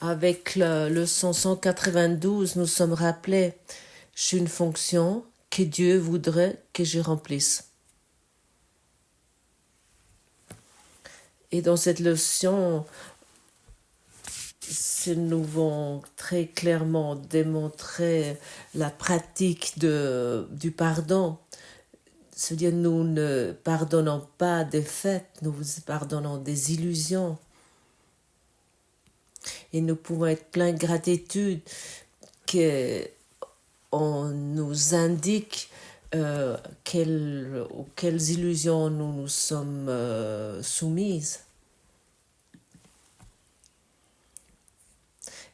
Avec la leçon 192, nous sommes rappelés, j'ai une fonction que Dieu voudrait que je remplisse. Et dans cette leçon, nous avons très clairement démontré la pratique du pardon. C'est-à-dire, nous ne pardonnons pas des faits, nous pardonnons des illusions. Et nous pouvons être pleins de gratitude qu'on nous indique quelles illusions nous nous sommes soumises.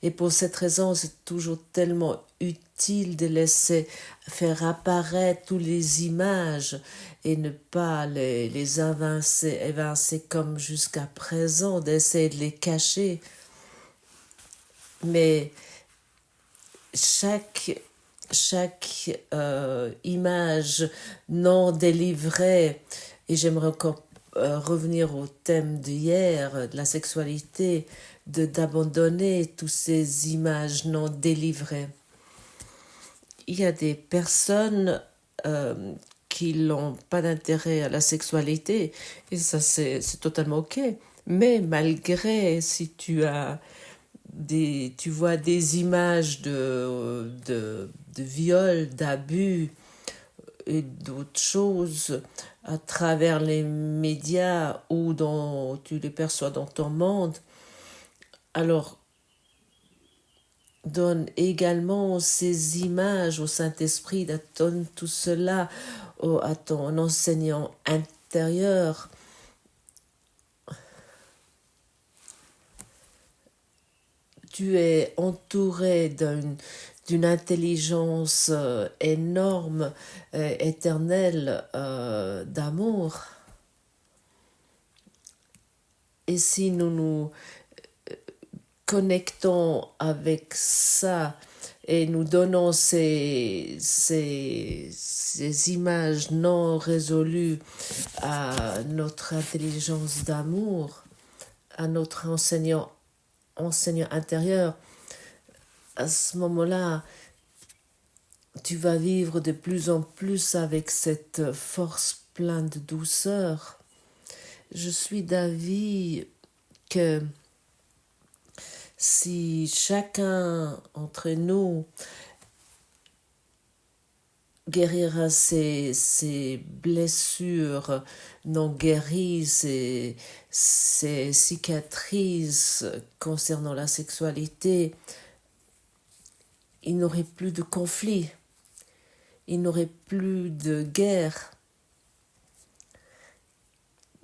Et pour cette raison, c'est toujours tellement utile de laisser faire apparaître toutes les images et ne pas les évincer comme jusqu'à présent, d'essayer de les cacher. Mais chaque image non délivrée, et j'aimerais encore revenir au thème d'hier, de la sexualité, d'abandonner toutes ces images non délivrées. Il y a des personnes qui n'ont pas d'intérêt à la sexualité, et ça c'est totalement ok. Mais malgré, si tu vois des images de viol, d'abus et d'autres choses à travers les médias ou dont tu les perçois dans ton monde, alors donne également ces images au Saint-Esprit, donne tout cela à ton enseignant intérieur. Tu es entouré d'une intelligence énorme, éternelle, d'amour. Et si nous nous connectons avec ça et nous donnons ces images non résolues à notre intelligence d'amour, à notre enseignant intérieur, à ce moment-là, tu vas vivre de plus en plus avec cette force pleine de douceur. Je suis d'avis que si chacun d'entre nous guérira ses blessures non guéries, ses cicatrices concernant la sexualité, il n'aurait plus de conflit, il n'aurait plus de guerre.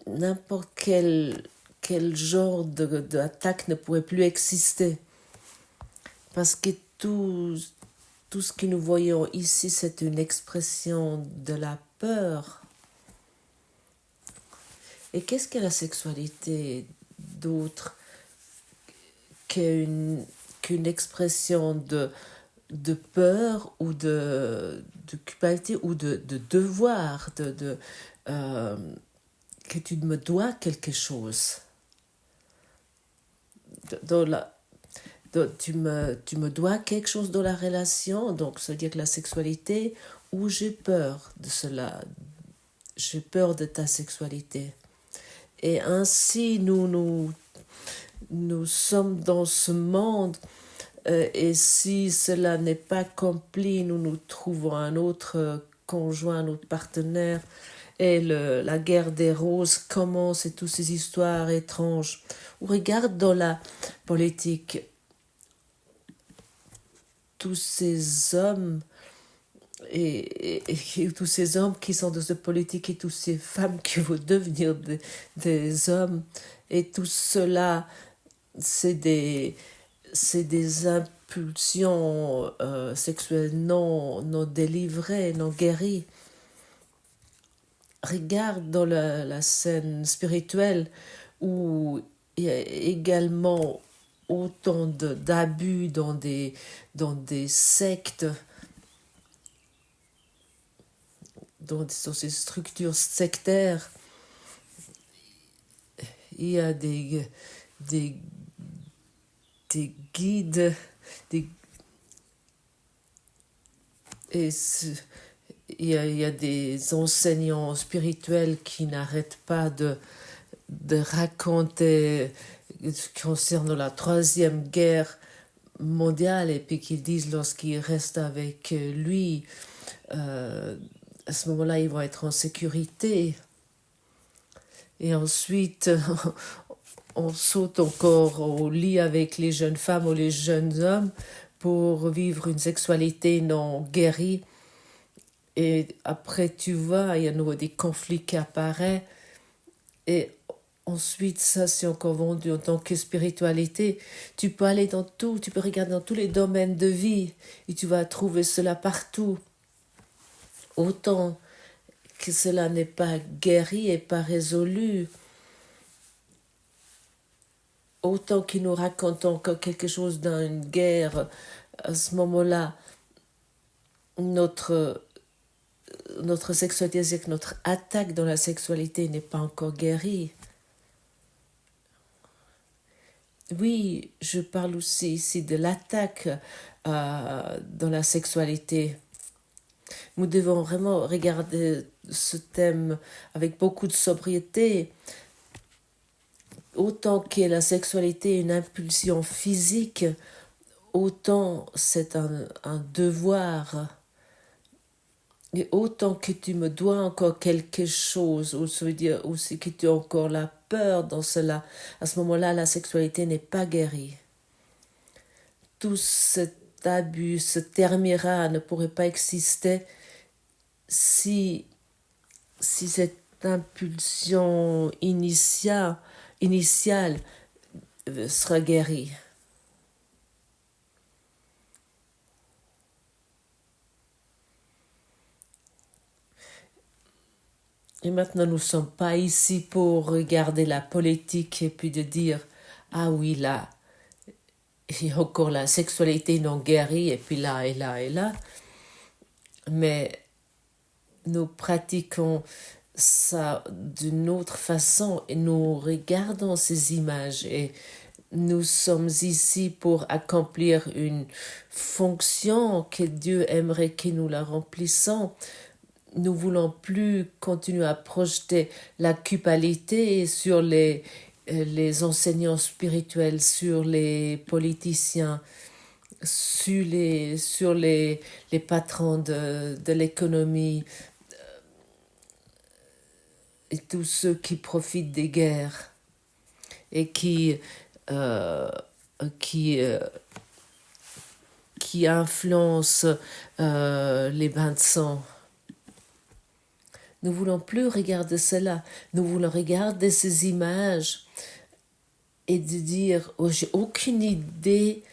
N'importe quel genre d'attaque ne pourrait plus exister. Parce que tout ce que nous voyons ici, c'est une expression de la peur. Et qu'est-ce que la sexualité d'autre qu'une expression de peur ou de culpabilité ou de devoir, que tu me dois quelque chose. Tu me dois quelque chose dans la relation, donc ça veut dire que la sexualité, ou j'ai peur de cela, j'ai peur de ta sexualité. Et ainsi, nous sommes dans ce monde, et si cela n'est pas accompli, nous trouvons un autre conjoint, un autre partenaire, et la guerre des roses commence et toutes ces histoires étranges. On regarde dans la politique tous ces hommes et tous ces hommes qui sont dans cette politique et toutes ces femmes qui vont devenir des hommes, et tout cela, c'est des impulsions sexuelles non délivrées, non guéries. Regarde dans la scène spirituelle où il y a également autant d'abus dans des sectes, dans ces structures sectaires. Il y a des des guides, des, et il y a des enseignants spirituels qui n'arrêtent pas de raconter concernant la Troisième Guerre mondiale, et puis qu'ils disent lorsqu'ils restent avec lui, à ce moment-là, ils vont être en sécurité. Et ensuite, on saute encore au lit avec les jeunes femmes ou les jeunes hommes pour vivre une sexualité non guérie. Et après, tu vois, il y a à nouveau des conflits qui apparaissent. Et ensuite, ça, c'est encore vendu en tant que spiritualité. Tu peux aller dans tout, tu peux regarder dans tous les domaines de vie et tu vas trouver cela partout. Autant que cela n'est pas guéri et pas résolu, autant qu'ils nous racontent encore quelque chose d'une guerre, à ce moment-là, notre sexualité, c'est que notre attaque dans la sexualité n'est pas encore guérie. Oui, je parle aussi ici de l'attaque dans la sexualité. Nous devons vraiment regarder ce thème avec beaucoup de sobriété. Autant que la sexualité est une impulsion physique, autant c'est un devoir. Et autant que tu me dois encore quelque chose, ou ça veut dire aussi que tu as encore la peur dans cela, à ce moment-là, la sexualité n'est pas guérie. Tout cet abus, ce termira ne pourrait pas exister si cette impulsion initiale sera guérie. Et maintenant, nous ne sommes pas ici pour regarder la politique et puis de dire « Ah oui, là, il y a encore la sexualité non guérie et puis là et là et là. » Mais nous pratiquons ça d'une autre façon et nous regardons ces images et nous sommes ici pour accomplir une fonction que Dieu aimerait que nous la remplissions. Nous voulons plus continuer à projeter la culpabilité sur les enseignants spirituels, sur les politiciens, sur les patrons de l'économie et tous ceux qui profitent des guerres et qui influencent les bains de sang. Nous ne voulons plus regarder cela. Nous voulons regarder ces images et de dire oh, j'ai aucune idée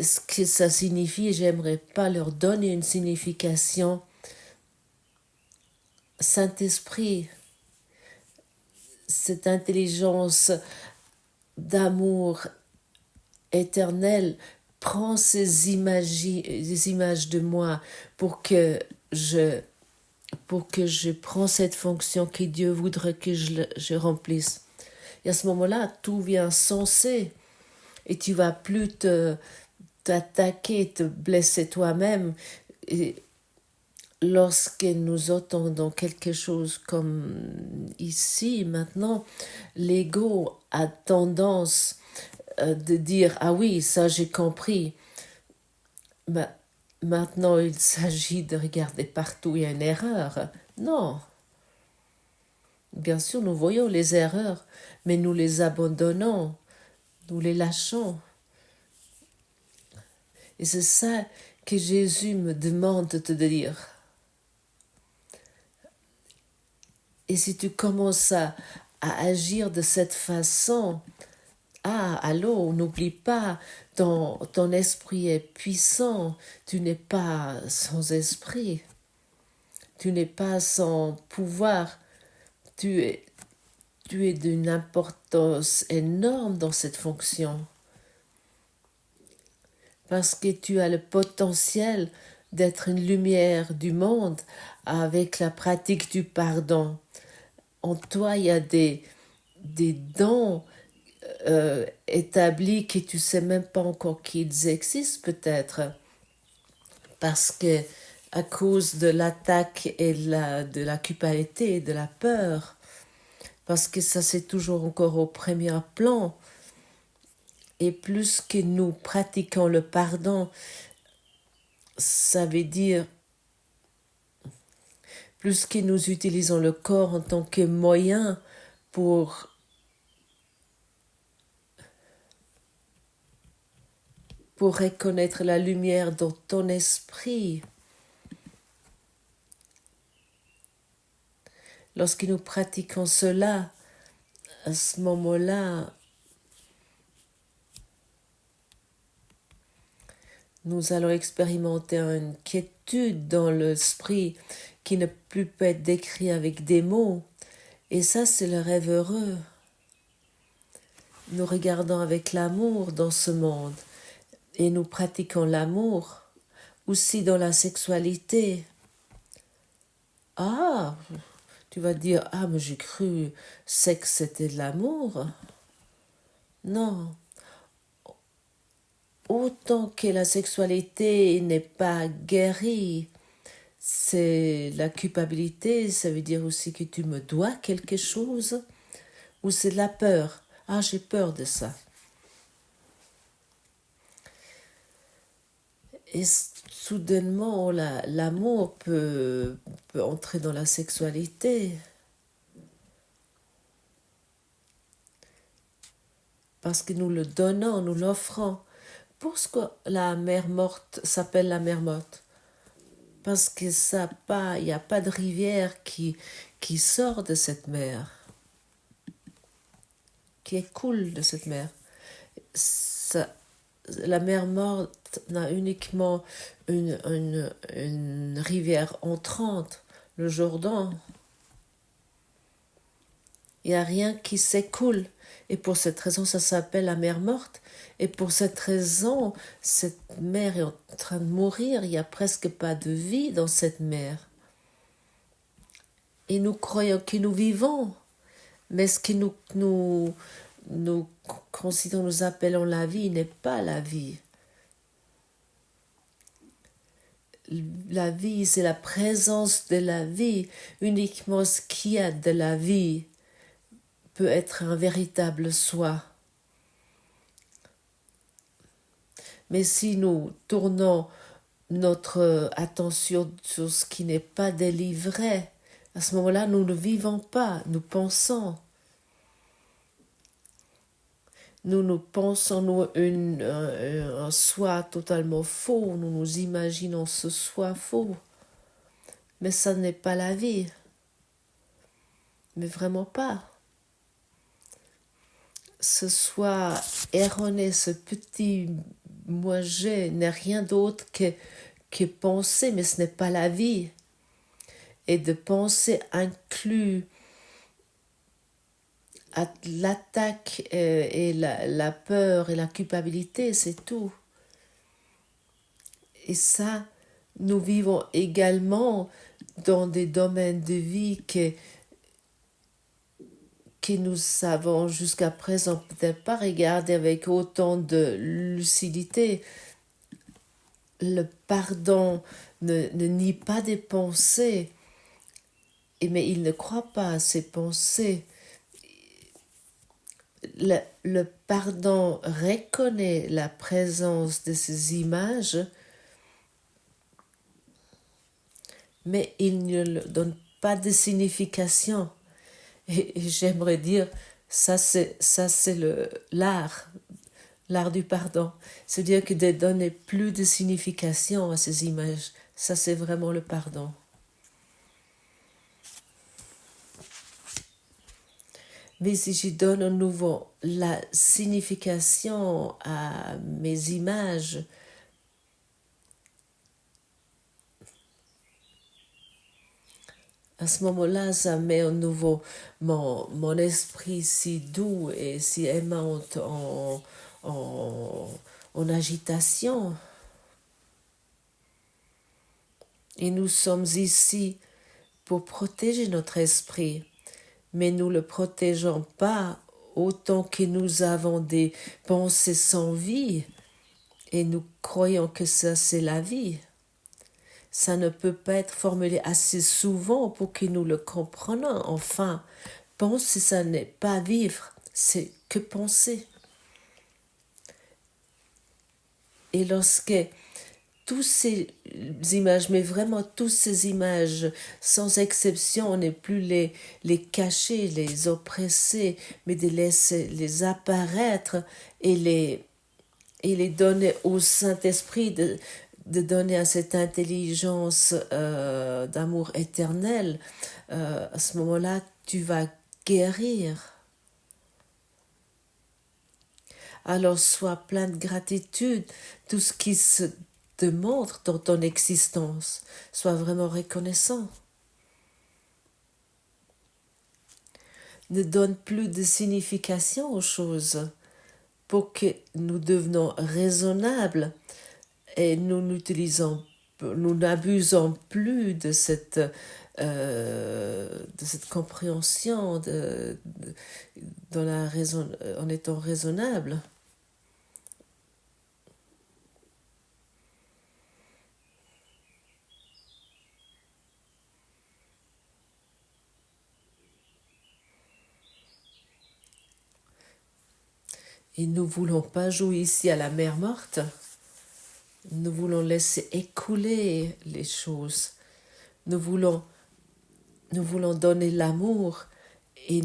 ce que ça signifie. J'aimerais pas leur donner une signification. Saint-Esprit, cette intelligence d'amour éternel, prends ces images de moi pour que je prends cette fonction que Dieu voudrait que je remplisse. Et à ce moment-là, tout vient sensé et tu vas plus t'attaquer, te blesser toi-même. Et lorsque nous entendons quelque chose comme ici, maintenant, l'ego a tendance de dire « Ah oui, ça j'ai compris ». Maintenant, il s'agit de regarder partout, il y a une erreur. Non. Bien sûr, nous voyons les erreurs, mais nous les abandonnons, nous les lâchons. Et c'est ça que Jésus me demande de te dire. Et si tu commences à agir de cette façon, allô, n'oublie pas, ton esprit est puissant, tu n'es pas sans esprit, tu n'es pas sans pouvoir, tu es d'une importance énorme dans cette fonction. Parce que tu as le potentiel d'être une lumière du monde avec la pratique du pardon. En toi, il y a des dons établis que tu sais même pas encore qu'ils existent peut-être, parce que à cause de l'attaque et de la culpabilité et de la peur, parce que ça c'est toujours encore au premier plan. Et plus que nous pratiquons le pardon, ça veut dire plus que nous utilisons le corps en tant que moyen pour reconnaître la lumière dans ton esprit. Lorsque nous pratiquons cela, à ce moment-là, nous allons expérimenter une quiétude dans l'esprit qui ne peut plus être décrit avec des mots. Et ça, c'est le rêve heureux. Nous regardons avec l'amour dans ce monde et nous pratiquons l'amour aussi dans la sexualité. Ah, tu vas dire, ah, mais j'ai cru sexe c'était de l'amour. Non. Autant que la sexualité n'est pas guérie, c'est la culpabilité, ça veut dire aussi que tu me dois quelque chose, ou c'est de la peur. Ah, j'ai peur de ça. Et soudainement, l'amour peut entrer dans la sexualité. Parce que nous le donnons, nous l'offrons. Pourquoi la mer morte s'appelle la mer morte? Parce que il n'y a pas de rivière qui sort de cette mer, qui coule de cette mer. La mer morte n'a uniquement une rivière entrante, le Jourdain. Il n'y a rien qui s'écoule. Et pour cette raison, ça s'appelle la mer morte. Et pour cette raison, cette mer est en train de mourir. Il n'y a presque pas de vie dans cette mer. Et nous croyons que nous vivons. Mais ce que nous considérons, nous appelons la vie n'est pas la vie. La vie, c'est la présence de la vie. Uniquement ce qu'il y a de la vie peut être un véritable soi. Mais si nous tournons notre attention sur ce qui n'est pas délivré, à ce moment-là, nous ne vivons pas, nous pensons. Nous pensons un soi totalement faux, nous nous imaginons ce soi faux. Mais ça n'est pas la vie. Mais vraiment pas. Ce soi erroné, ce petit moi-je n'est rien d'autre que penser, mais ce n'est pas la vie. Et de penser inclut l'attaque et la peur et la culpabilité, c'est tout. Et ça, nous vivons également dans des domaines de vie que nous savons jusqu'à présent peut-être pas regarder avec autant de lucidité. Le pardon ne nie pas des pensées, mais il ne croit pas à ses pensées. Le pardon reconnaît la présence de ces images, mais il ne donne pas de signification. Et j'aimerais dire, ça c'est l'art du pardon. C'est-à-dire que de donner plus de signification à ces images, ça c'est vraiment le pardon. Mais si je donne à nouveau la signification à mes images, à ce moment-là, ça met à nouveau mon esprit si doux et si aimant en agitation. Et nous sommes ici pour protéger notre esprit, mais nous ne le protégeons pas autant que nous avons des pensées sans vie et nous croyons que ça c'est la vie, ça ne peut pas être formulé assez souvent pour que nous le comprenions. Enfin, penser, ça n'est pas vivre, c'est que penser. Et lorsque toutes ces images, mais vraiment toutes ces images, sans exception, on n'est plus les cacher, les oppresser, mais de laisser les apparaître et les donner au Saint-Esprit, de donner à cette intelligence d'amour éternel. À ce moment-là, tu vas guérir. Alors sois plein de gratitude, tout ce qui se te montre dans ton existence, sois vraiment reconnaissant. Ne donne plus de signification aux choses pour que nous devenions raisonnables et nous n'abusons plus de cette compréhension dans la raison, en étant raisonnable. Et nous ne voulons pas jouer ici à la mer morte. Nous voulons laisser écouler les choses. Nous voulons donner l'amour et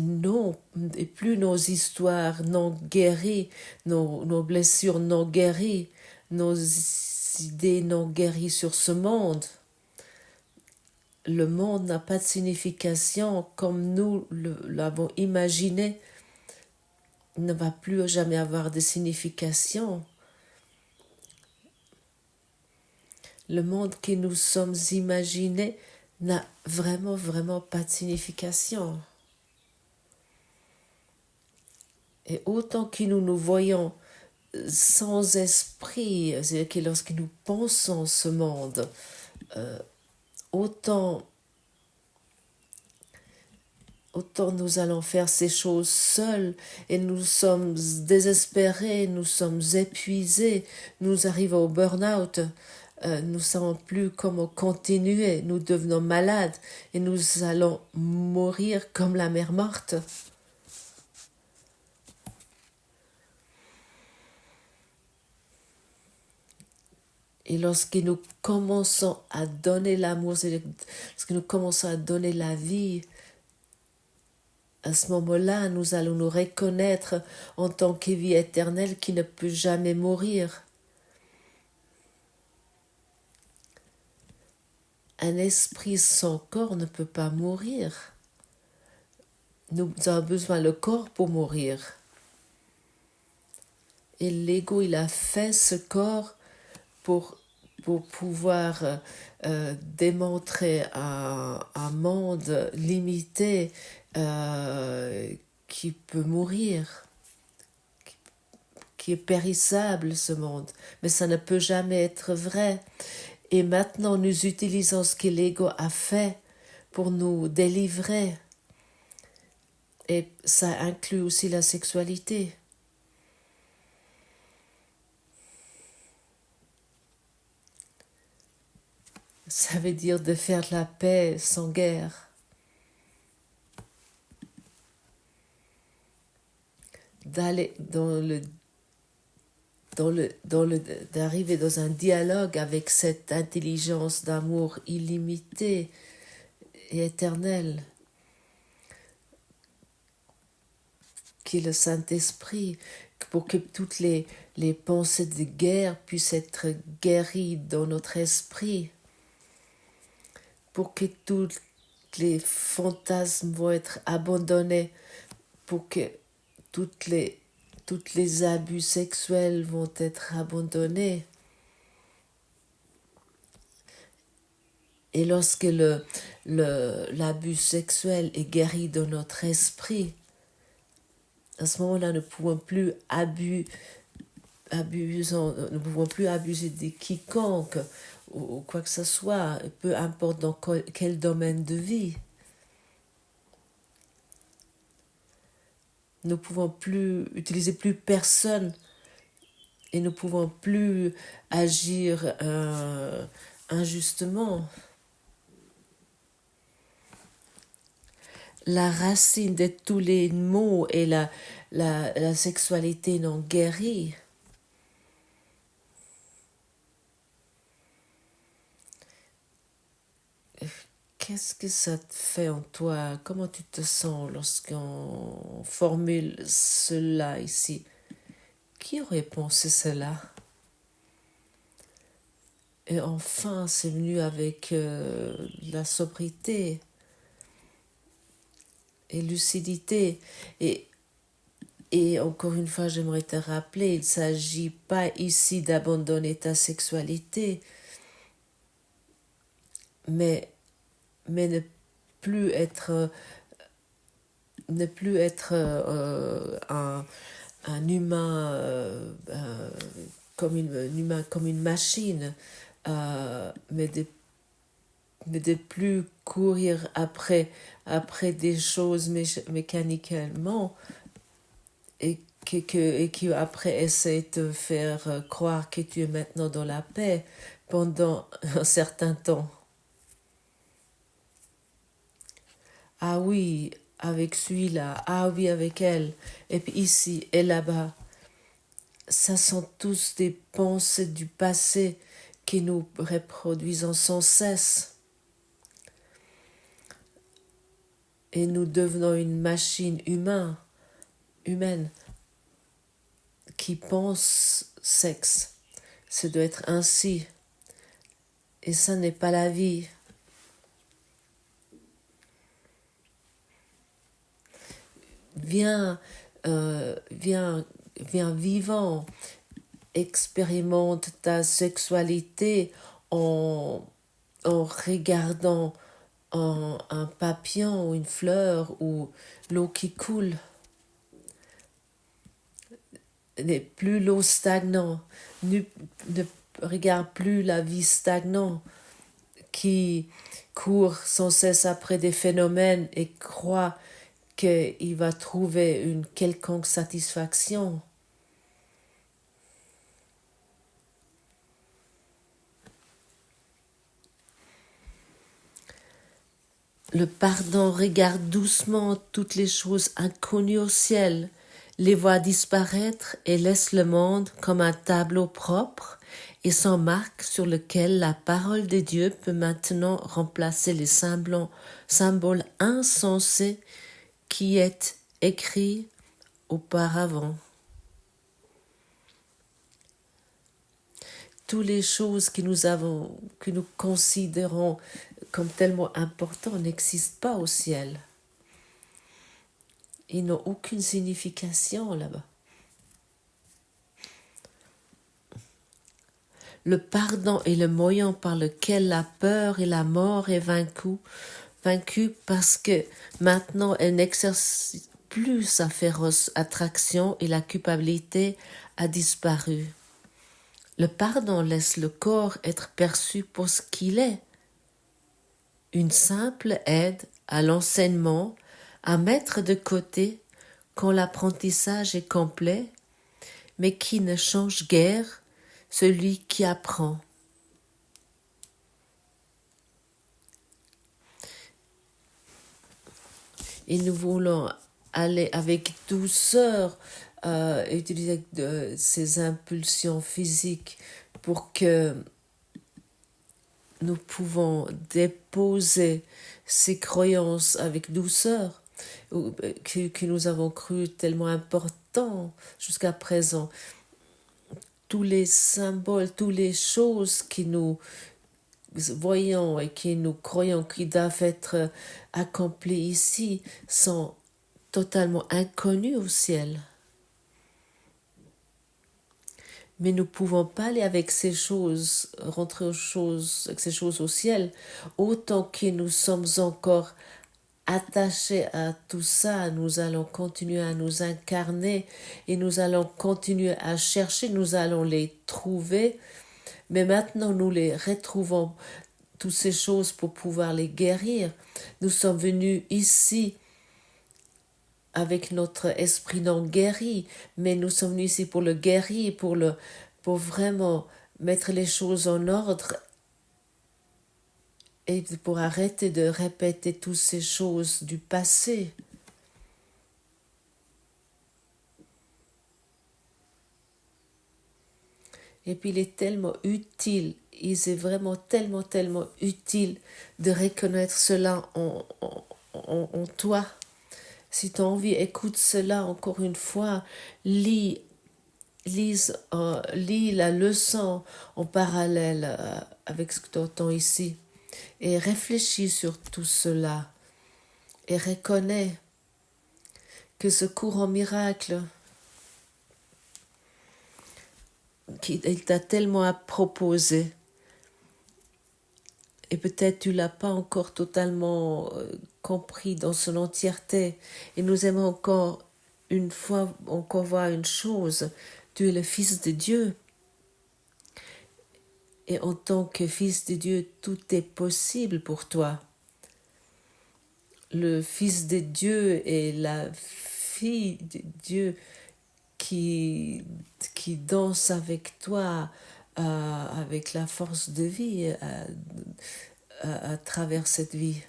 plus nos histoires non guéries, nos blessures non guéries, nos idées non guéries sur ce monde. Le monde n'a pas de signification comme nous l'avons imaginé. Il ne va plus jamais avoir de signification. Le monde que nous sommes imaginés n'a vraiment pas de signification. Et autant que nous voyons sans esprit, c'est-à-dire que lorsque nous pensons ce monde, autant nous allons faire ces choses seuls et nous sommes désespérés, nous sommes épuisés, nous arrivons au burn-out, nous ne savons plus comment continuer, nous devenons malades et nous allons mourir comme la mer morte. Et lorsque nous commençons à donner l'amour, lorsque nous commençons à donner la vie, à ce moment-là, nous allons nous reconnaître en tant que vie éternelle qui ne peut jamais mourir. Un esprit sans corps ne peut pas mourir. Nous avons besoin du corps pour mourir. Et l'ego, il a fait ce corps pour pouvoir démontrer un monde limité qui peut mourir, qui est périssable ce monde. Mais ça ne peut jamais être vrai. Et maintenant, nous utilisons ce que l'ego a fait pour nous délivrer. Et ça inclut aussi la sexualité. Ça veut dire de faire de la paix sans guerre. D'aller d'arriver dans un dialogue avec cette intelligence d'amour illimitée et éternelle qui est le Saint-Esprit, pour que toutes les pensées de guerre puissent être guéries dans notre esprit, pour que tous les fantasmes vont être abandonnés, pour que toutes les abus sexuels vont être abandonnés. Et lorsque l'abus sexuel est guéri dans notre esprit, à ce moment-là, nous ne pouvons plus abuser de quiconque ou quoi que ce soit, peu importe dans quel domaine de vie. Nous pouvons plus utiliser plus personne et nous pouvons plus agir injustement. La racine de tous les maux est la sexualité non guérie. Qu'est-ce que ça te fait en toi? Comment tu te sens lorsqu'on formule cela ici? Qui aurait pensé cela? Et enfin, c'est venu avec la sobriété et lucidité. Et encore une fois, j'aimerais te rappeler, il ne s'agit pas ici d'abandonner ta sexualité, mais ne plus être, un humain, comme une machine, mais de plus courir après des choses mécaniquement et qui après essaie de te faire croire que tu es maintenant dans la paix pendant un certain temps. Ah oui, avec celui-là, ah oui, avec elle, et puis ici et là-bas. Ça sont tous des pensées du passé qui nous reproduisent sans cesse. Et nous devenons une machine humaine, qui pense sexe. Ça doit être ainsi. Et ça n'est pas la vie. Viens vivant, expérimente ta sexualité en regardant un papillon ou une fleur ou l'eau qui coule. N'est plus l'eau stagnante, ne regarde plus la vie stagnante qui court sans cesse après des phénomènes et croit qu'il va trouver une quelconque satisfaction. Le pardon regarde doucement toutes les choses inconnues au ciel, les voit disparaître et laisse le monde comme un tableau propre et sans marque sur lequel la parole de Dieu peut maintenant remplacer les symboles insensés qui est écrit auparavant. Toutes les choses que nous considérons comme tellement importantes n'existent pas au ciel. Ils n'ont aucune signification là-bas. Le pardon est le moyen par lequel la peur et la mort est vaincue parce que maintenant elle n'exerce plus sa féroce attraction et la culpabilité a disparu. Le pardon laisse le corps être perçu pour ce qu'il est, une simple aide à l'enseignement à mettre de côté quand l'apprentissage est complet, mais qui ne change guère celui qui apprend. Et nous voulons aller avec douceur utiliser ces impulsions physiques pour que nous pouvons déposer ces croyances avec douceur que nous avons cru tellement importants jusqu'à présent. Tous les symboles, toutes les choses que nous voyons et que nous croyons qui doivent être accomplies ici sont totalement inconnus au ciel. Mais nous ne pouvons pas aller avec ces choses, rentrer avec ces choses au ciel, autant que nous sommes encore attachés à tout ça. Nous allons continuer à nous incarner et nous allons continuer à chercher, nous allons les trouver, mais maintenant nous les retrouvons, toutes ces choses, pour pouvoir les guérir. Nous sommes venus ici avec notre esprit non guéri, mais nous sommes venus ici pour le guérir, pour vraiment mettre les choses en ordre et pour arrêter de répéter toutes ces choses du passé. Et puis il est tellement utile, il est vraiment tellement utile de reconnaître cela en toi. Si tu as envie, écoute cela encore une fois, lis la leçon en parallèle avec ce que tu entends ici et réfléchis sur tout cela et reconnais que ce courant miracle qu'il t'a tellement à proposer et peut-être tu l'as pas encore totalement compris dans son entièreté et nous aimons encore une fois encore voir une chose, tu es le Fils de Dieu et en tant que Fils de Dieu tout est possible pour toi. Le Fils de Dieu et la fille de Dieu qui danse avec toi avec la force de vie à travers cette vie.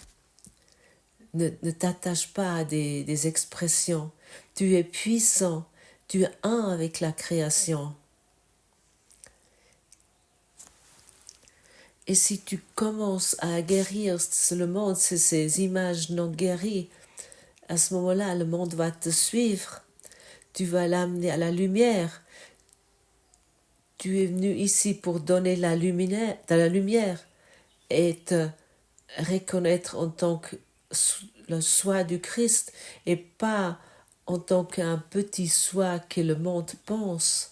Ne t'attache pas à des expressions. Tu es puissant, tu es un avec la création. Et si tu commences à guérir le monde, ces images non guéries, à ce moment-là, le monde va te suivre. Tu vas l'amener à la lumière. Tu es venu ici pour donner la lumière et te reconnaître en tant que le soi du Christ et pas en tant qu'un petit soi que le monde pense.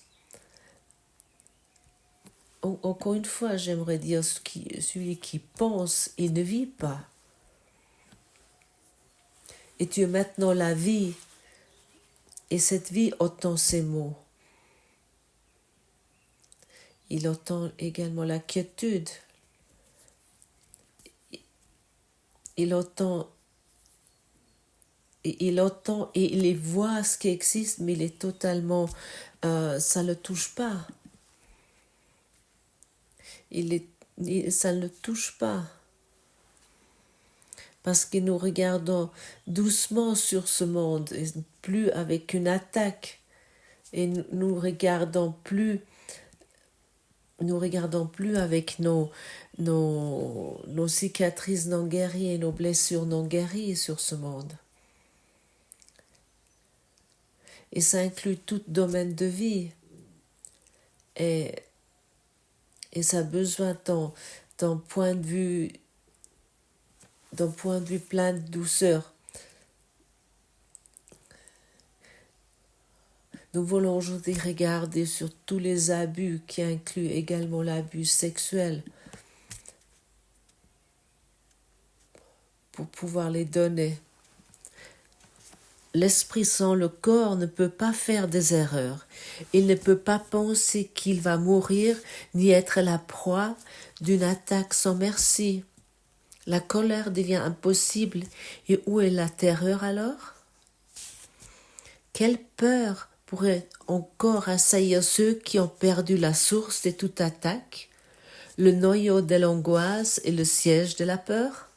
Encore une fois, j'aimerais dire celui qui pense, il ne vit pas. Et tu es maintenant la vie. Et cette vie entend ces mots. Il entend également la quiétude. Il entend et il voit ce qui existe, mais il est totalement, ça ne le touche pas. Ça ne le touche pas. Parce que nous regardons doucement sur ce monde, et plus avec une attaque, et nous regardons plus avec nos cicatrices non guéries et nos blessures non guéries sur ce monde. Et ça inclut tout domaine de vie. Et ça a besoin d'un point de vue plein de douceur. Nous voulons aujourd'hui regarder sur tous les abus qui incluent également l'abus sexuel pour pouvoir les donner. L'esprit sans le corps ne peut pas faire des erreurs. Il ne peut pas penser qu'il va mourir ni être la proie d'une attaque sans merci. La colère devient impossible. Et où est la terreur alors? Quelle peur pourrait encore assaillir ceux qui ont perdu la source de toute attaque, le noyau de l'angoisse et le siège de la peur?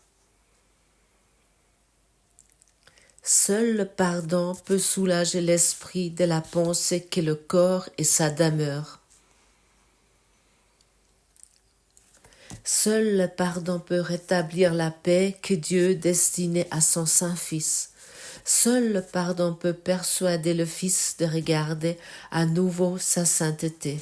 Seul le pardon peut soulager l'esprit de la pensée que le corps est sa demeure. Seul le pardon peut rétablir la paix que Dieu destinait à son Saint-Fils. Seul le pardon peut persuader le Fils de regarder à nouveau sa sainteté.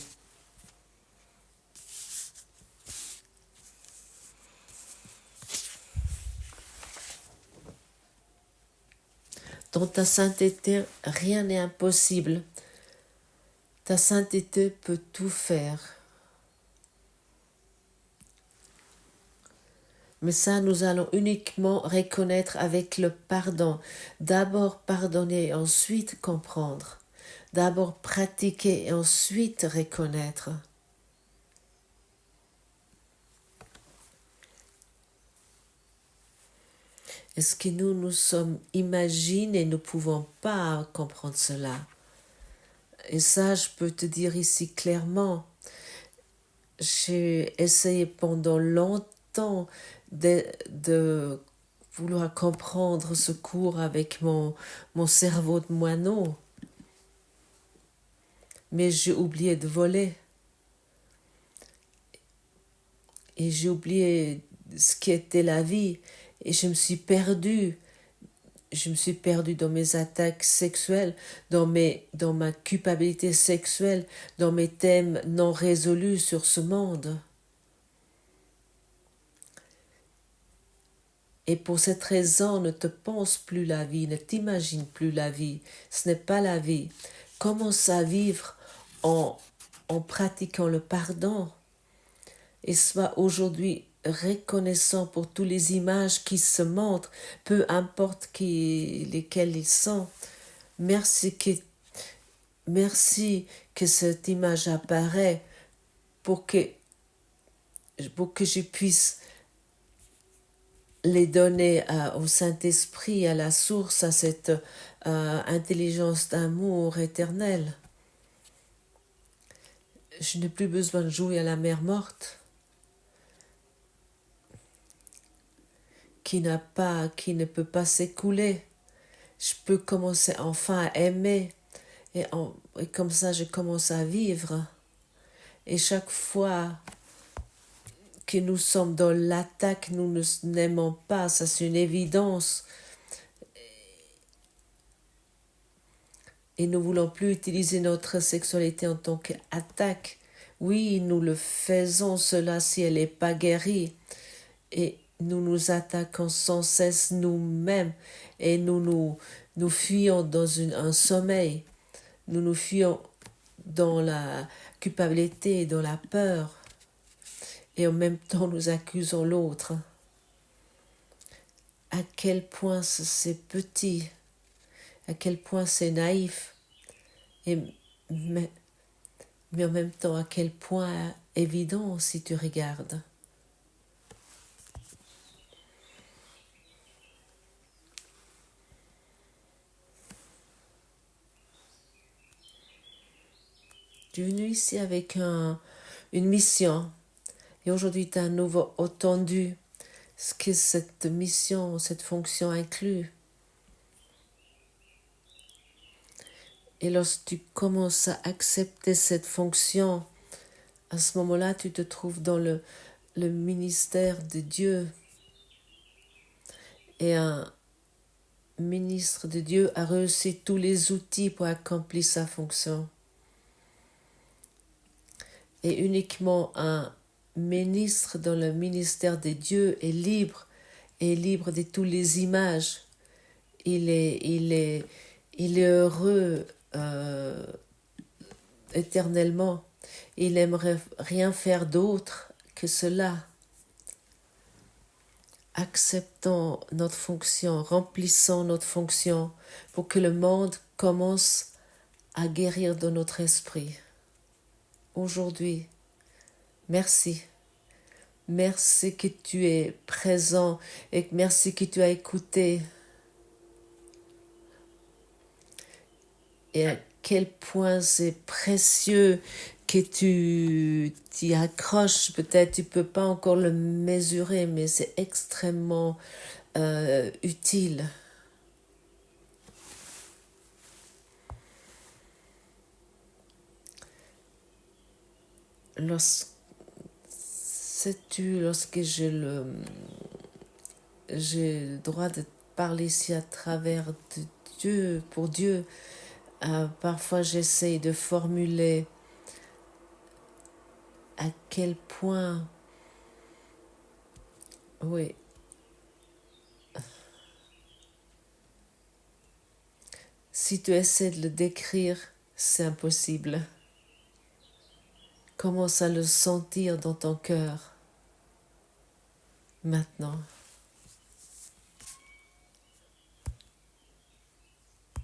Dans ta sainteté, rien n'est impossible. Ta sainteté peut tout faire. Mais ça, nous allons uniquement reconnaître avec le pardon. D'abord pardonner et ensuite comprendre. D'abord pratiquer et ensuite reconnaître. Est-ce que nous nous sommes imaginés et nous ne pouvons pas comprendre cela? Et ça, je peux te dire ici clairement, j'ai essayé pendant longtemps de vouloir comprendre ce cours avec mon cerveau de moineau, mais j'ai oublié de voler. Et j'ai oublié ce qu'était la vie. Et je me suis perdue. Je me suis perdue dans mes attaques sexuelles, dans ma culpabilité sexuelle, dans mes thèmes non résolus sur ce monde. Et pour cette raison, ne te pense plus la vie, ne t'imagine plus la vie. Ce n'est pas la vie. Commence à vivre en pratiquant le pardon. Et sois aujourd'hui reconnaissant pour toutes les images qui se montrent, peu importe lesquelles ils sont. Merci que cette image apparaît pour que je puisse les donner au Saint-Esprit, à la source, à cette intelligence d'amour éternel. Je n'ai plus besoin de jouer à la mer morte, qui ne peut pas s'écouler. Je peux commencer enfin à aimer, et comme ça je commence à vivre. Et chaque fois que nous sommes dans l'attaque, nous n'aimons pas, ça c'est une évidence. Et nous ne voulons plus utiliser notre sexualité en tant qu'attaque. Oui, nous le faisons cela si elle n'est pas guérie. Et nous nous attaquons sans cesse nous-mêmes et nous fuyons dans un sommeil. Nous nous fuyons dans la culpabilité, dans la peur. Et en même temps, nous accusons l'autre. À quel point c'est petit, à quel point c'est naïf, mais en même temps, à quel point évident si tu regardes. Tu es venu ici avec une mission et aujourd'hui tu as à nouveau entendu ce que cette mission, cette fonction inclut. Et lorsque tu commences à accepter cette fonction, à ce moment-là tu te trouves dans le ministère de Dieu. Et un ministre de Dieu a reçu tous les outils pour accomplir sa fonction. Et uniquement un ministre dans le ministère de Dieu est libre de toutes les images. Il est heureux éternellement. Il n'aimerait rien faire d'autre que cela. Acceptons notre fonction, remplissons notre fonction pour que le monde commence à guérir dans notre esprit. Aujourd'hui, merci. Merci que tu es présent et merci que tu as écouté. Et à quel point c'est précieux que tu t'y accroches. Peut-être tu ne peux pas encore le mesurer, mais c'est extrêmement utile. Sais-tu, lorsque j'ai le droit de parler ici à travers de Dieu, pour Dieu, parfois j'essaie de formuler à quel point, oui, si tu essaies de le décrire, c'est impossible. Commence à le sentir dans ton cœur. Maintenant.